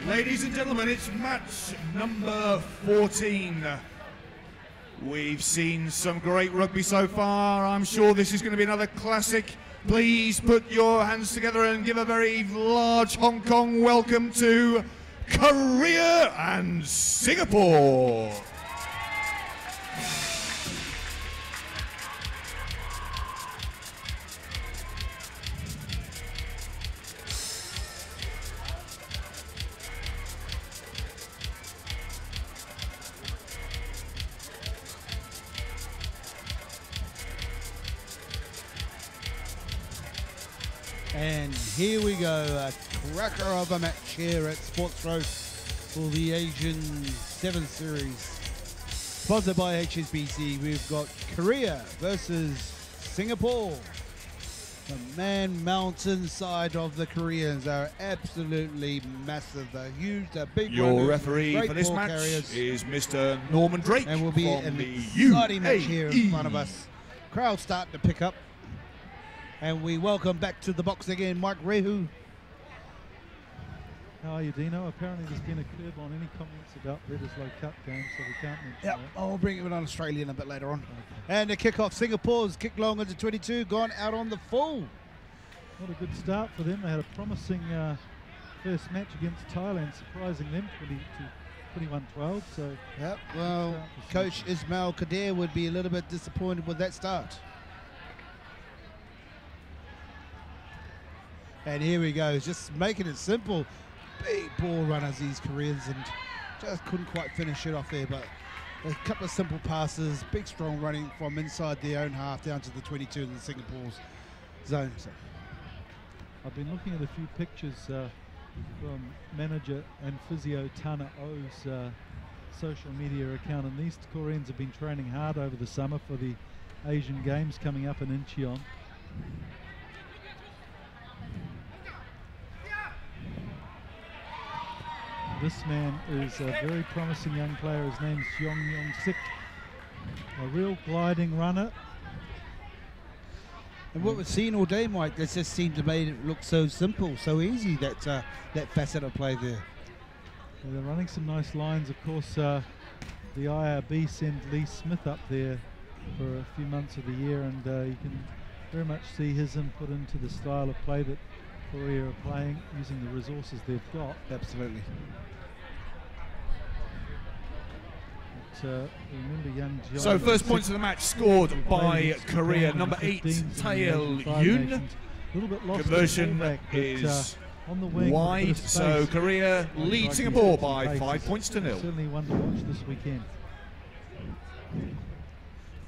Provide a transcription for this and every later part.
Ladies and gentlemen, it's match number 14. We've seen some great rugby so far. I'm sure this is going to be another classic. Please put your hands together and give a very large Hong Kong welcome to Korea and Singapore. And here we go, a cracker of a match here at Sports Road for the Asian 7 Series. Sponsored by HSBC, we've got Korea versus Singapore. The man-mountain side of the Koreans are absolutely massive. They're huge, they're big. Your referee for this match is Mr. Norman Drake. And we'll be an exciting match here in front of us. Crowd starting to pick up. And we welcome back to the box again, Mike Rehu. How are you, Dino? Apparently there's been a curb on any comments about Redders Low Cup games, so we can't mention that. I'll bring it on Australian a bit later on. Okay. And the kick-off, Singapore's kick long into 22, gone out on the full. What a good start for them. They had a promising first match against Thailand, surprising them 21-12. So yep. Well, Coach Ismail Kadir would be a little bit disappointed with that start. And here we go, just making it simple. Big ball runners, these Koreans, and just couldn't quite finish it off there, but a couple of simple passes, big strong running from inside their own half down to the 22 in the Singapore's zone. So I've been looking at a few pictures from manager and physio Tana Oh's social media account, and these Koreans have been training hard over the summer for the Asian Games coming up in Incheon. This man is a very promising young player. His name's Yong Yong Sik, a real gliding runner. And what we've seen all day, Mike, that just seemed to make it look so simple, so easy, that that facet of play there. Yeah, they're running some nice lines. Of course, the IRB sent Lee Smith up there for a few months of the year, and you can very much see his input into the style of play that Korea are playing, using the resources they've got. Absolutely. Remember young John. So first points of the match scored by Korea, number 8, Taeil Yoon. A little bit lost. Conversion is on the wing, wide, so Korea leads Singapore by 5 points to 0. Certainly one to watch this weekend.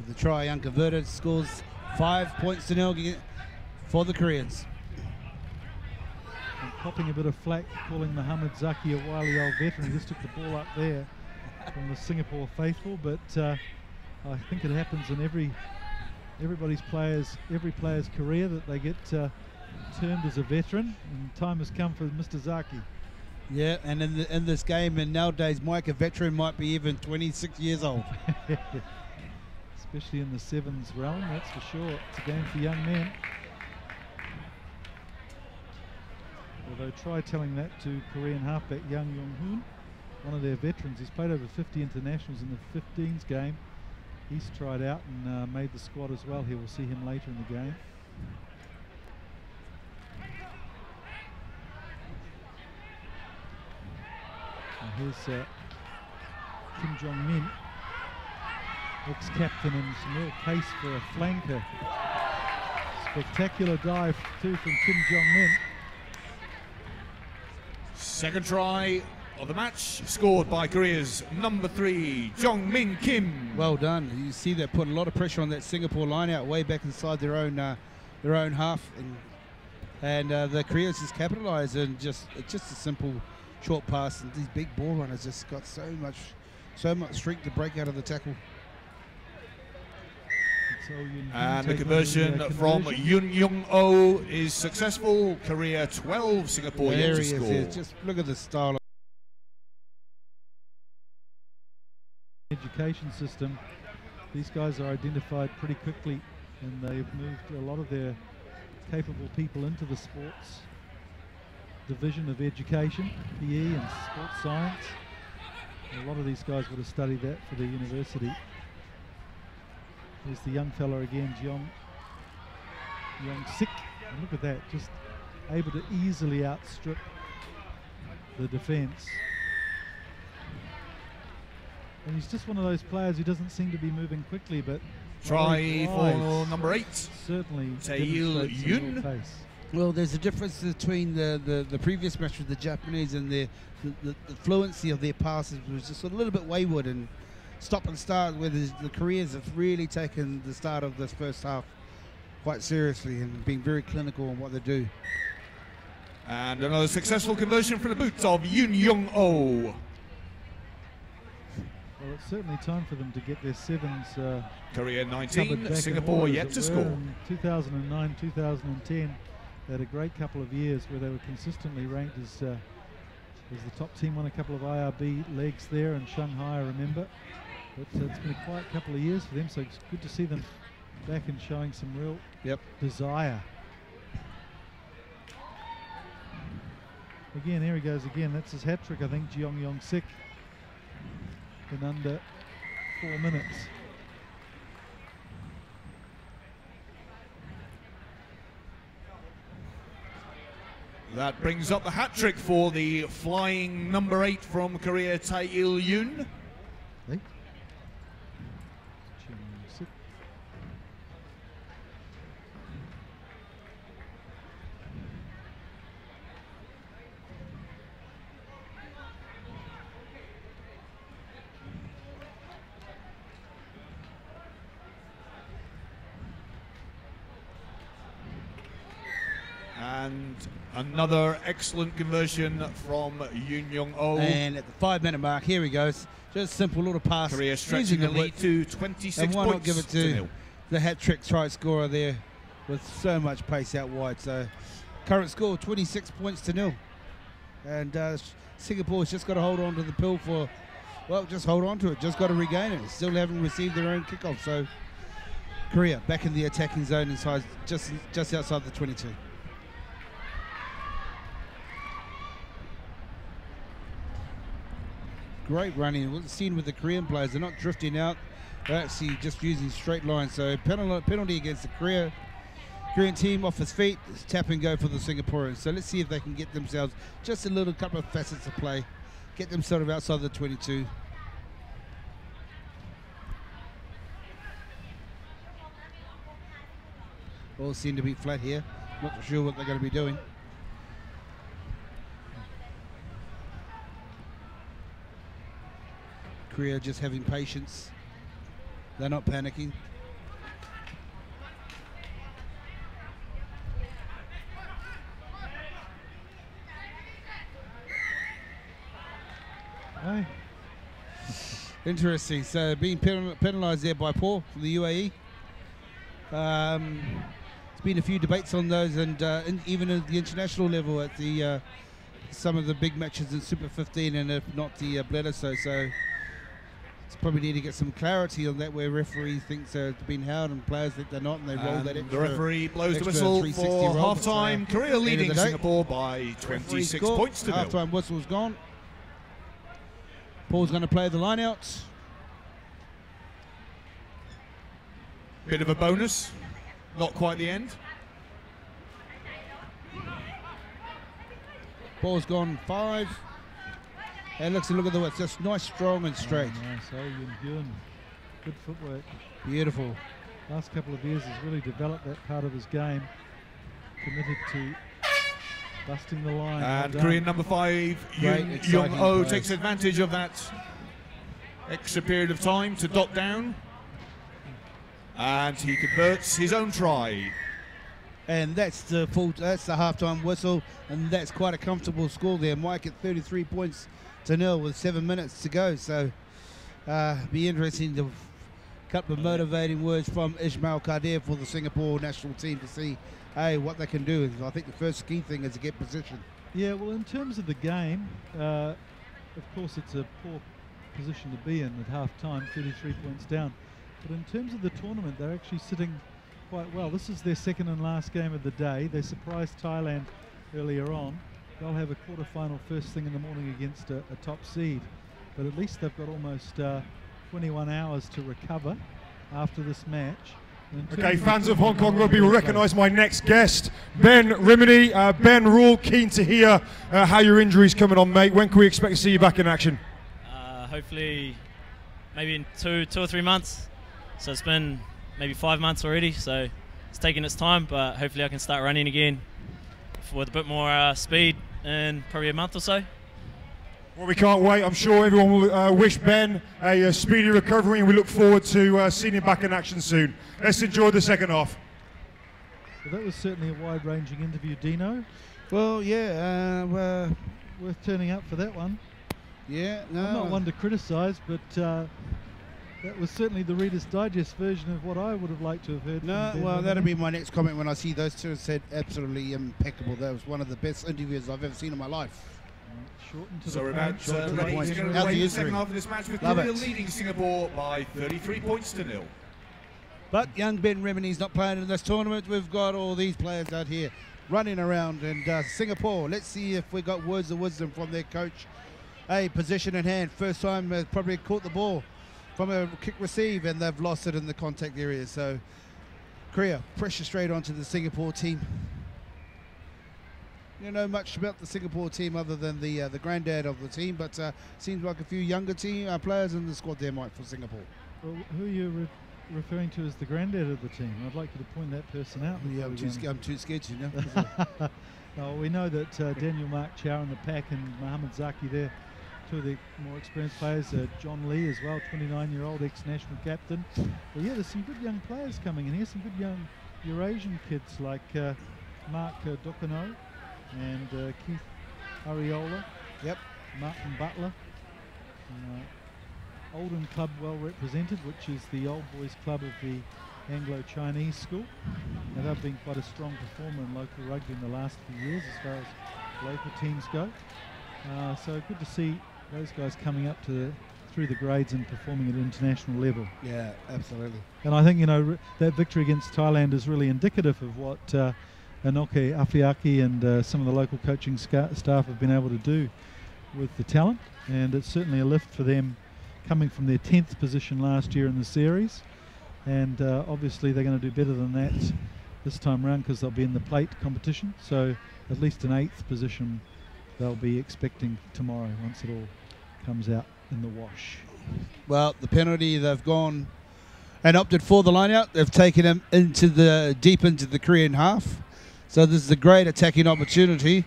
The try unconverted, scores 5 points to 0 for the Koreans. And copping a bit of flack, calling Mohamed Zaki a wily old veteran. He just took the ball up there from the Singapore faithful, but I think it happens in every player's career that they get termed as a veteran, and time has come for Mr. Zaki. Yeah, and in this game, and nowadays, Mike, a veteran might be even 26 years old. Especially in the sevens realm, that's for sure. It's a game for young men. Although try telling that to Korean halfback Yang Yong-hoon, one of their veterans. He's played over 50 internationals in the 15s game. He's tried out and made the squad as well. Here we'll see him later in the game. And here's Kim Jong-min, ex-captain, and some real pace for a flanker. Spectacular dive too from Kim Jong-min. Second try of the match, scored by Korea's number 3, Jong-min Kim. Well done. You see they're putting a lot of pressure on that Singapore line out way back inside their own half, and the Koreans just capitalise, and it's just a simple short pass, and these big ball runners just got so much strength to break out of the tackle. And the conversion from Yoon Young-oh is successful. Korea 12, Singapore yet to score. Just look at the style. Education system. These guys are identified pretty quickly, and they've moved a lot of their capable people into the sports. division of education, PE and sports science. A lot of these guys would have studied that for their university. There's the young fella again, Yong Sik. And look at that, just able to easily outstrip the defence. And he's just one of those players who doesn't seem to be moving quickly, but try for number 8. Certainly Taeil Yoon. Pace. Well, there's a difference between the previous match with the Japanese and the fluency of their passes was just a little bit wayward and stop and start, where the Koreans have really taken the start of this first half quite seriously and being very clinical on what they do. And another successful conversion from the boots of Yoon Young-oh. Well, it's certainly time for them to get their sevens. Korea 19, Singapore yet to score. In 2009, 2010, they had a great couple of years where they were consistently ranked as the top team. Won a couple of IRB legs there in Shanghai, I remember. But it's been a quiet couple of years for them, so it's good to see them back and showing some real desire. Again, here he goes again. That's his hat trick, I think, Jeong Yong Sik, in under 4 minutes. That brings up the hat trick for the flying number 8 from Korea, Taeil Yoon. Hey. And another excellent conversion from Yoon Young-oh. And at the 5-minute mark, here he goes. Just a simple little pass. Korea stretching the lead to 26 and why points not give it to the hat-trick try scorer there with so much pace out wide. So current score 26 points to 0. And Singapore's just got to hold on to the pill for, well, just hold on to it. Just got to regain it. Still haven't received their own kickoff. So Korea back in the attacking zone inside, just outside the 22. Great running. What we've seen with the Korean players, they're not drifting out, they're actually just using straight lines. So penalty against the Korean team off his feet. It's tap and go for the Singaporeans. So let's see if they can get themselves just a little couple of facets of play, get them sort of outside the 22. All seem to be flat here. Not sure what they're going to be doing. Korea just having patience. They're not panicking. Hey. Interesting. So being penalised there by Paul from the UAE. There's been a few debates on those, and even at the international level at the some of the big matches in Super 15, and if not the Bledisloe. So probably need to get some clarity on that, where referee thinks they're being held and players think they're not, and they roll that extra. The referee blows the whistle for half-time. Korea leading Singapore by 26 points to 0. Half-time whistle's gone. Paul's going to play the line-out. Bit of a bonus, not quite the end. Ball's gone 5. And look at the way it's just nice, strong and straight. Oh, nice. Oh, Yoon. Good footwork. Beautiful. Last couple of years has really developed that part of his game. Committed to busting the line. And Korean number 5, Yoon Young-oh, takes advantage of that extra period of time to dot down. And he converts his own try. And that's the halftime whistle, and that's quite a comfortable score there. Mike at 33 points to 0 with 7 minutes to go. So be interesting to a couple of motivating words from Ismail Kadir for the Singapore national team to see what they can do. I think the first key thing is to get position. Yeah, well, in terms of the game, of course it's a poor position to be in at half-time, 33 points down. But in terms of the tournament, they're actually sitting quite well. This is their second and last game of the day. They surprised Thailand earlier on. they'll have a quarter-final first thing in the morning against a top seed. But at least they've got almost 21 hours to recover after this match. Okay, fans of Hong Kong Rugby will recognise my next guest, Ben Rimini. Ben, we're all keen to hear how your injury's coming on, mate. When can we expect to see you back in action? Hopefully, maybe in two or 3 months. So it's been maybe 5 months already, so it's taking its time, but hopefully I can start running again with a bit more speed in probably a month or so. Well, we can't wait. I'm sure everyone will wish Ben a speedy recovery, and we look forward to seeing him back in action soon. Let's enjoy the second half. Well, that was certainly a wide-ranging interview, Dino. Well, yeah, Worth turning up for that one. yeah. No, I'm not one to criticise, but that was certainly the Reader's Digest version of what I would have liked to have heard. No, from Ben well, Rimini. that'll be my next comment when I see those two. Said absolutely impeccable. That was one of the best interviews I've ever seen in my life. Shortened to So the we're point, about short to the ready point. to get How's underway the in the second injury? half of this match with Love Korea it. leading Singapore by 33 points to 0. But young Ben Rimini's not playing in this tournament. We've got all these players out here running around. And Singapore, let's see if we got words of wisdom from their coach. Hey, position in hand. First time probably caught the ball from a kick receive, and they've lost it in the contact area. So Korea, pressure straight onto the Singapore team. You know much about the Singapore team other than the granddad of the team, but seems like a few younger team players in the squad there, Mike, for Singapore. Well, who are you referring to as the granddad of the team? I'd like you to point that person out. Yeah, I'm too scared to, you know. No, we know that Daniel Mark Chow in the pack and Mohamed Zaki there, two of the more experienced players. John Lee as well, 29-year-old ex-national captain. Well, yeah, there's some good young players coming in here, some good young Eurasian kids like Mark Dokano and Keith Ariola. Yep. Martin Butler. Oldham Club well represented, which is the old boys club of the Anglo-Chinese school. Now, they've been quite a strong performer in local rugby in the last few years as far as local teams go. So good to see those guys coming up through the grades and performing at international level. Yeah, absolutely. And I think, you know, that victory against Thailand is really indicative of what Inoke Afiaki and some of the local coaching staff have been able to do with the talent. And it's certainly a lift for them coming from their 10th position last year in the series. And obviously they're going to do better than that this time round because they'll be in the plate competition. So at least an 8th position they'll be expecting tomorrow once it all comes out in the wash. Well, the penalty, they've gone and opted for the line out. They've taken him deep into the Korean half. So this is a great attacking opportunity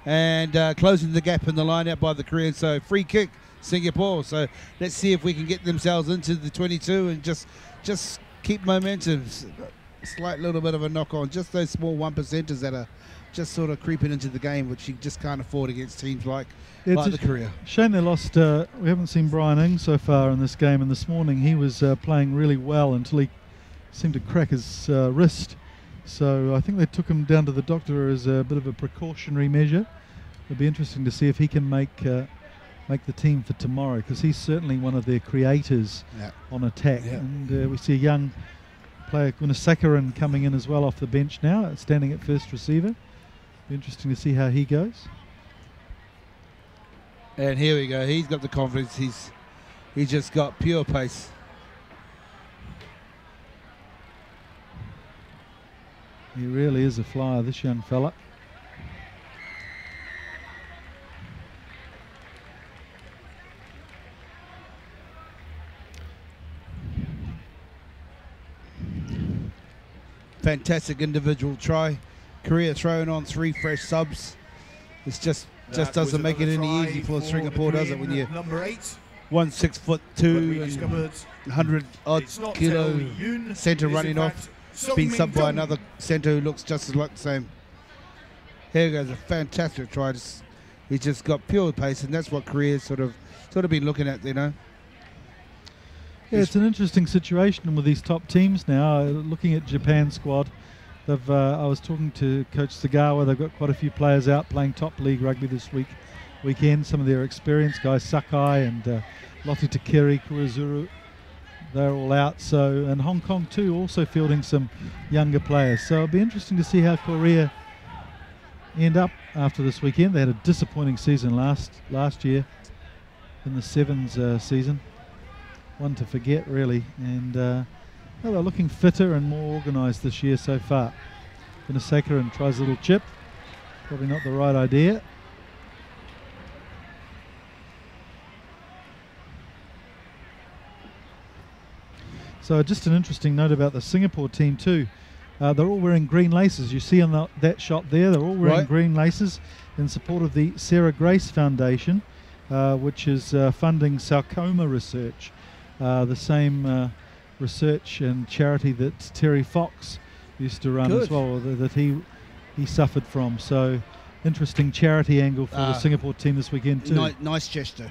and closing the gap in the line out by the Koreans. So free kick, Singapore. So let's see if we can get themselves into the 22 and just keep momentum. Slight little bit of a knock on. Just those small 1%ers that are just sort of creeping into the game, which you just can't afford against teams like the Korea. Shame they lost. We haven't seen Brian Ng so far in this game, and this morning he was playing really well until he seemed to crack his wrist. So I think they took him down to the doctor as a bit of a precautionary measure. It'll be interesting to see if he can make the team for tomorrow, because he's certainly one of their creators on attack. Yeah. And we see a young player, Gunasekharan, coming in as well off the bench now, standing at first receiver. Be interesting to see how he goes. And here we go. He's got the confidence. He's just got pure pace. He really is a flyer, this young fella. Fantastic individual try. Korea throwing on 3 fresh subs. It's just doesn't make it any easy for Singapore, does it? When you're number 8, 1'6'2" and 100 odd kilo centre running off, being subbed by another centre who looks just as like the same. Here goes a fantastic try. He's just got pure pace, and that's what Korea's sort of been looking at, you know. Yeah, it's an interesting situation with these top teams now. Looking at Japan's squad, I was talking to Coach Sagawa. They've got quite a few players out playing top league rugby this weekend. Some of their experienced guys, Sakai and Lotte Takeri, Kurazuru, they're all out. So, and Hong Kong too, also fielding some younger players. So it'll be interesting to see how Korea end up after this weekend. They had a disappointing season last year in the sevens season. One to forget, really. And well, they're looking fitter and more organised this year so far. Vinasekaran tries a little chip. Probably not the right idea. So just an interesting note about the Singapore team too. They're all wearing green laces. You see on that shot there, they're all wearing green laces in support of the Sarah Grace Foundation, which is funding sarcoma research, the same research and charity that Terry Fox used to run as well, that he suffered from. So interesting charity angle for the Singapore team this weekend too. Nice gesture.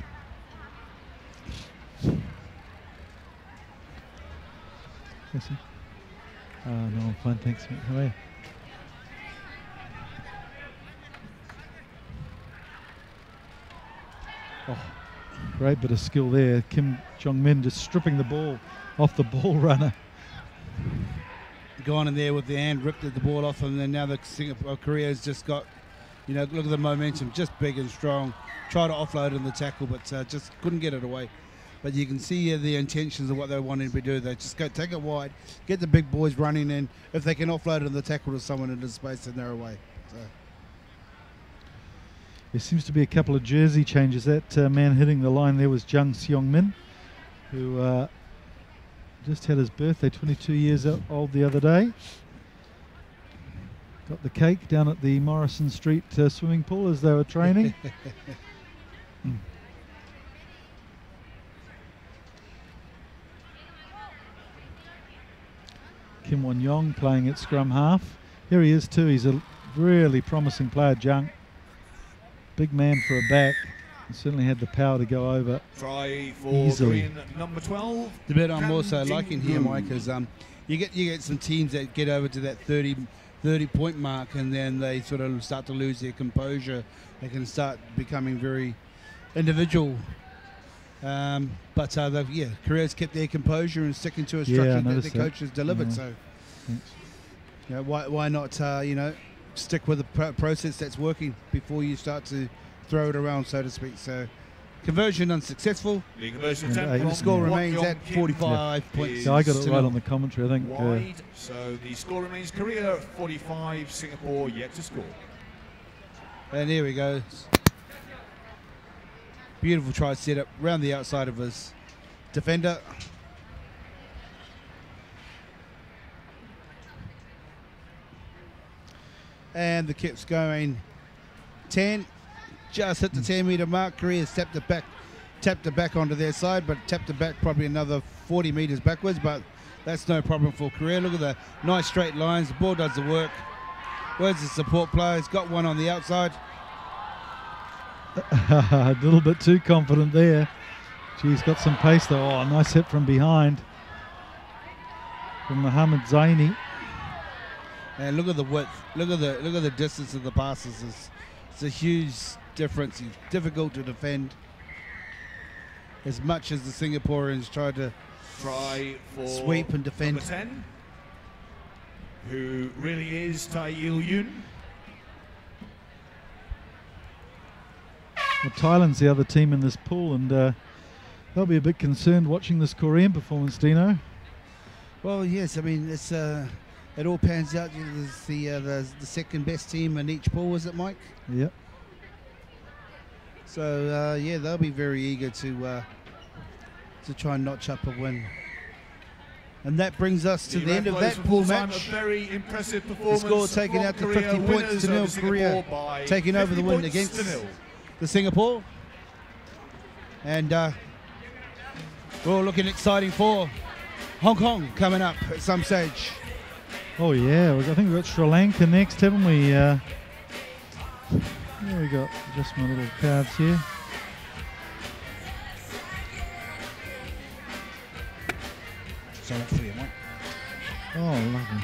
No, I'm fine, thanks, mate. How are you? Oh, great bit of skill there. Kim Jong-min just stripping the ball off the ball runner. Gone in there with the hand, ripped the ball off him, and now the Singapore Korea's just got, you know, look at the momentum, just big and strong. Tried to offload in the tackle, but just couldn't get it away. But you can see the intentions of what they wanted to do. They just go take it wide, get the big boys running in. If they can offload in the tackle to someone into space, then they're away. So. There seems to be a couple of jersey changes. That man hitting the line there was Jung Seong-min, who just had his birthday, 22 years old the other day. Got the cake down at the Morrison Street swimming pool as they were training. Kim Won-young playing at scrum half. Here he is too. He's a really promising player, Jung. Big man for a back. He certainly had the power to go over. Try for easily. Korean number 12. The bit I'm also liking here, Mike, is you get some teams that get over to that 30-point mark, and then they sort of start to lose their composure. They can start becoming very individual. But Korea's kept their composure and sticking to a structure that the coaches delivered. So, you know, why not stick with the process that's working before you start to throw it around, so to speak. So, conversion unsuccessful. The conversion The score remains at 45 points. Yeah, I got it right on the commentary, I think. Wide. So the score remains Korea 45, Singapore yet to score. And here we go. Beautiful try set up round the outside of his defender. And the kip's going 10. Just hit the 10-metre mark. Korea's tapped it back onto their side, but tapped it back probably another 40 metres backwards, but that's no problem for Korea. Look at the nice straight lines. The ball does the work. Where's the support players? Got one on the outside. A little bit too confident there. She's got some pace though. Oh, nice hit from behind from Mohammed Zaini. And look at the width. Look at the distance of the passes. It's a huge difference. It's difficult to defend. As much as the Singaporeans tried to sweep and defend. Number 10, who really is Tai Il-yoon. Well, Thailand's the other team in this pool, and they'll be a bit concerned watching this Korean performance, Dino. Well, yes. I mean, it's it all pans out. There's the second best team in each pool, is it, Mike? Yep. So yeah, they'll be very eager to try and notch up a win. And that brings us to the end of that pool match. A very impressive performance. The score taken out to 50 points to nil. Korea taking over the win against the Singapore. And we're all looking exciting for Hong Kong coming up at some stage. Oh yeah, I think we've got Sri Lanka next, haven't we? Yeah, we got just my little cards here. So that's for you, Mike. Oh, lovely.